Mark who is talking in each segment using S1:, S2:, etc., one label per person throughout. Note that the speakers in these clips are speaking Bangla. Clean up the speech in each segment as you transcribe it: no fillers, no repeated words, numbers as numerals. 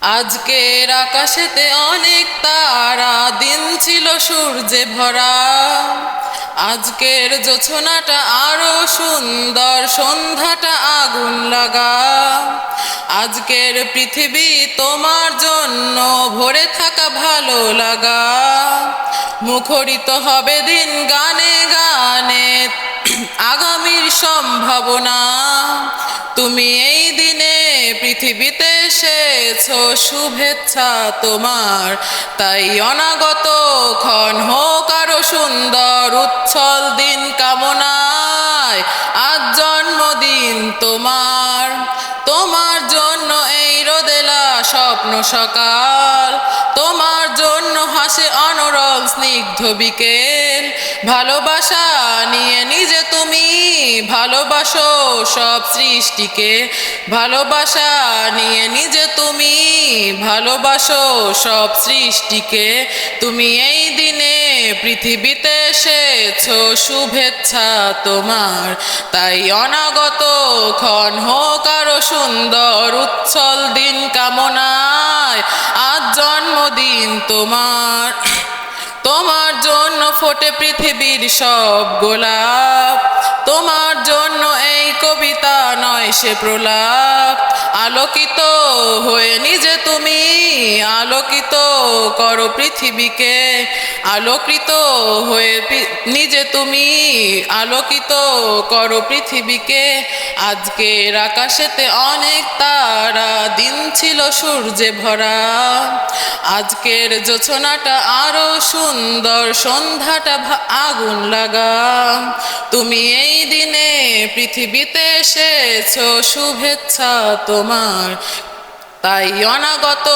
S1: আজকের আকাশেতে অনেক তারা, দিন ছিল সূর্যে ভরা। আজকের জোছনাটা আরো সুন্দর, সন্ধ্যাটা আগুন লাগা। আজকের পৃথিবী তোমার জন্য ভরে থাকা ভালো লাগা। মুখরিত হবে দিন গানে গানে আগামীর সম্ভাবনা। তুমি এই দিনে পৃথিবীতে এসেছো, শুভেচ্ছা তোমার। তাই অনাগত ক্ষণ হোক আরো সুন্দর, উচ্ছল দিন কামনায় আজ জন্মদিন তোমার। তোমার জন্য এই রোদেলা স্বপ্ন সকাল, তোমার জন্য হাসে অনরল স্নিগ্ধ বিকেল। ভালোবাসা নিয়ে নিজে তুমি ভালোবাসো সব সৃষ্টিকে। ভালোবাসা নিয়ে নিজে তুমি ভালোবাসো সব সৃষ্টিকে। তুমি এই দিনে পৃথিবীতে এসেছো, শুভেচ্ছা তোমার। তাই অনাগত ক্ষণ হোক আরো সুন্দর, উচ্ছল দিন কামনায় আজ জন্মদিন তোমার। তোমার জন্য ফোটে পৃথিবীর সব গোলাপ, তোমার জন্য এই কবিতা নয় সে প্রলাপ। আলোকিত হয়ে নিজে তুমি আলোকিত করো পৃথিবীকে। আলোকিত হয়ে নিজে তুমি আলোকিত করো পৃথিবীকে। আজকের আকাশেতে অনেক তারা, দিন ছিল সূর্যে ভরা। আজকের জোছনাটা আরো সুন্দর, সন্ধ্যাটা আগুন লাগা। তুমি এই দিনে পৃথিবীতে এসেছো, শুভেচ্ছা তোমার। তাই অনাগত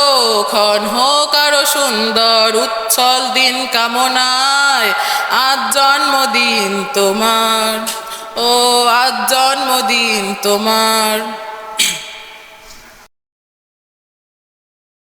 S1: ক্ষণ হোক আরো সুন্দর, উচ্ছল দিন কামনায় আজ জন্মদিন তোমার। ও আজ জন্মদিন তোমার।